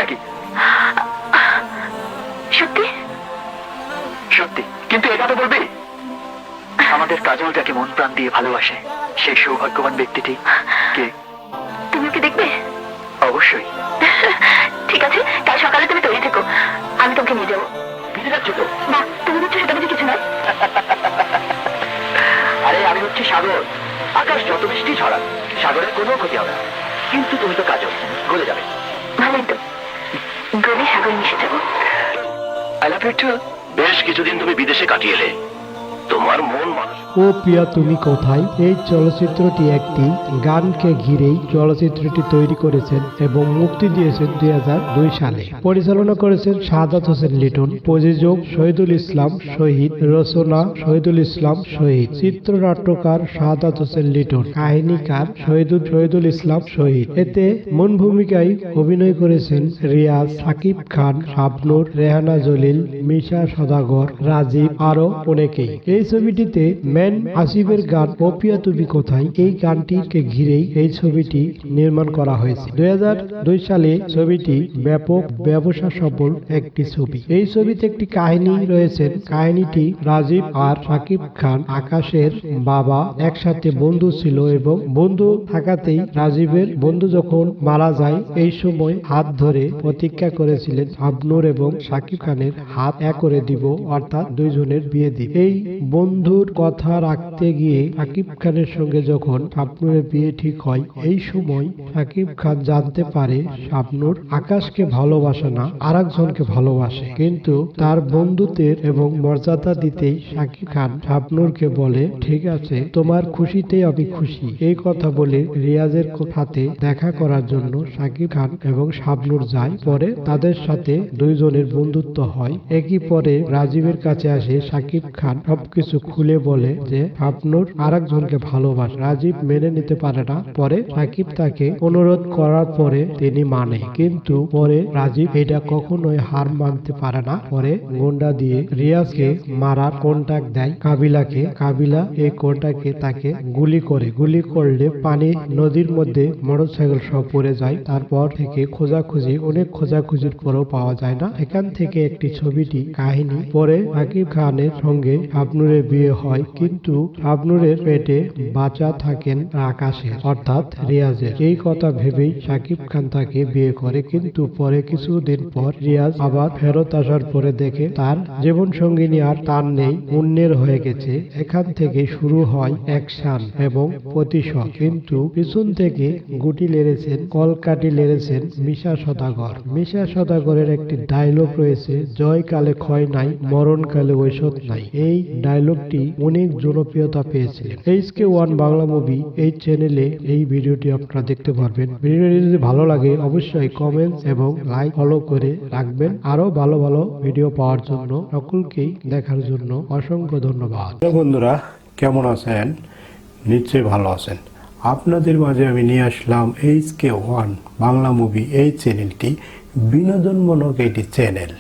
নাকি? সত্যি সত্যি, কিন্তু এটা তো বলবি আমাদের কাজল যাকে মন প্রাণ দিয়ে ভালোবাসে সেই সৌভাগ্যবান ব্যক্তিটি কে? তুমি ওকে দেখবে? অবশ্যই। ঠিক আছে, কাল সকালে তুমি তৈরি থেকো, আমি তোমাকে নিয়ে যাবো। ভিজে যাচ্ছ তো? না, তুমি দিচ্ছ সেটা বুঝি কিছু নয়। আরে আমি হচ্ছি সাগর, আকাশ যত বৃষ্টি ছড়াক সাগরের কোনো ক্ষতি হবে না, কিন্তু তুমি তো কাজল, গলে যাবে। ভালোই তো, গলে সাগরে মিশে যাবো। I love you too. বেশ কিছুদিন তুমি বিদেশে কাটিয়ে এলে, তোমার মন মানুষ। ও প্রিয়া তুমি কোথায়, এই চলচ্চিত্রটি একটি গানকে ঘিরেই চলচ্চিত্রটি তৈরি করেছেন এবং মুক্তি দিয়েছেন 2002 সালে। পরিচালনা করেছেন শাহাদাত হোসেন লিটন, প্রযোজক শহীদুল ইসলাম শহীদ, রচনা শহীদুল ইসলাম শহীদ, চিত্রনাট্যকার শাহাদাত হোসেন লিটন, কাহিনীকার শহীদুল ইসলাম শহীদ। এতে মূল ভূমিকায় অভিনয় করেছেন রিয়াজ, সাকিব খান, শাবনূর, রেহানা জলিল, মিশা সদাগর, রাজীব আরো অনেকেই। এই ছবিটিতে ম্যান আসিফের গান ও প্রিয়া তুমি কোথায়, এই গানটিকে ঘিরেই এই ছবিটি নির্মাণ করা হয়েছে। 2002 সালে ছবিটি ব্যাপক ব্যবসা সফল একটি ছবি। এই ছবিতে একটি কাহিনী রয়েছে। কাহিনীটি রাজীব আর সাকিব খান আকাশের বাবা একসাথে বন্ধু ছিল এবং বন্ধু থাকাতেই রাজীবের বন্ধু যখন মারা যায় এই সময় হাত ধরে প্রতিজ্ঞা করেছিলেন শাবনূর এবং সাকিব খানের হাত এক করে দিব, অর্থাৎ দুইজনের বিয়ে দিব। এই বন্ধুর কথা রাখতে গিয়ে সাকিব খানের সঙ্গে যখন শাবনূরের বিয়ে ঠিক হয়, এই সময় সাকিব খান জানতে পারে শাবনূর আকাশকে ভালোবাসে না, আরেকজনকে ভালোবাসে। কিন্তু তার বন্ধুত্বের এবং মর্যাদা দিতেই সাকিব খান শাবনূরকে বলে, ঠিক আছে, তোমার খুশিতেই আমি খুশি। এই কথা বলে রিয়াজের সাথে দেখা করার জন্য সাকিব খান এবং শাবনূর যায়। পরে তাদের সাথে দুইজনের বন্ধুত্ব হয়। একই পরে রাজীবের কাছে আসে সাকিব খান, সবকিছু খুলে বলে যে শাবনূর আরেকজনকে ভালোবাসে। রাজীব মেনে নিতে পারে না। পরে সাকিব তাকে অনুরোধ করার পরে তিনি মানে, কিন্তু পরে রাজীব এটা কখনোই হার মানতে পারে না। পরে গুন্ডা দিয়ে রিয়াজকে মারার কন্টাক্ট দেয় কাবিলাকে। কাবিলা এই কন্টাক্টে তাকে গুলি করে। গুলি করলে পানি নদীর মধ্যে মোটরসাইকেল সব পড়ে যায়। তারপর থেকে খোঁজাখুঁজি, অনেক খোঁজাখুঁজির পরেও পাওয়া যায় না। এখান থেকে একটি ছবিটি কাহিনী। পরে সাকিব খানের সঙ্গে শাবনূরের বিয়ে হয়, কিন্তু শাবনূরের পেটে বাচ্চা থাকেন আকাশের, অর্থাৎ রিয়াজের। এই কথা ভেবেই সাকিব খান তাকে বিয়ে করে, কিন্তু পরে কিছুদিন পর রিয়াজ আবার ফেরত আসার পরে দেখে তার জীবন সঙ্গিনী আর তার নেই, অন্যের হয়ে গেছে। এখান থেকে শুরু হয় অ্যাকশন এবং প্রতিশোধ, কিন্তু পিছন থেকে গুটি লেড়েছেন, কলকাঠি লেড়েছেন মিশা সদাগর। মিশা সদাগরের একটি ডায়লগ রয়েছে, জয়কালে ক্ষয় নাই, মরণকালে ঔষধ নাই। এই ডায়লগটি অনেক জনপ্রিয়তা পেয়েছিলেন। HK1 বাংলা মুভি এই চ্যানেলে এই ভিডিওটি আপনারা দেখতে পারবেন। ভিডিওটি যদি ভালো লাগে অবশ্যই কমেন্ট এবং লাইক ফলো করে রাখবেন। আরো ভালো ভালো ভিডিও পাওয়ার জন্য সকলকেই দেখার জন্য অসংখ্য ধন্যবাদ। বন্ধুরা কেমন আছেন? নিশ্চয়ই ভালো আছেন। আপনাদের মাঝে আমি নিয়ে আসলাম HK1 বাংলা মুভি এই চ্যানেলটি বিনোদনমূলক একটি চ্যানেল।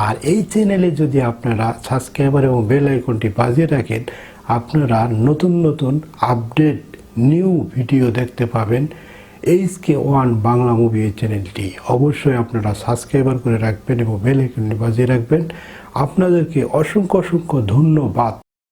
আর এই চ্যানেলে যদি আপনারা সাবস্ক্রাইবার এবং বেল আইকনটি বাজিয়ে রাখেন, আপনারা নতুন নতুন আপডেট নিউ ভিডিও দেখতে পাবেন। HK1 বাংলা মুভি এই চ্যানেলটি অবশ্যই আপনারা সাবস্ক্রাইবার করে রাখবেন এবং বেল আইকনটি বাজিয়ে রাখবেন। আপনাদেরকে অসংখ্য অসংখ্য ধন্যবাদ।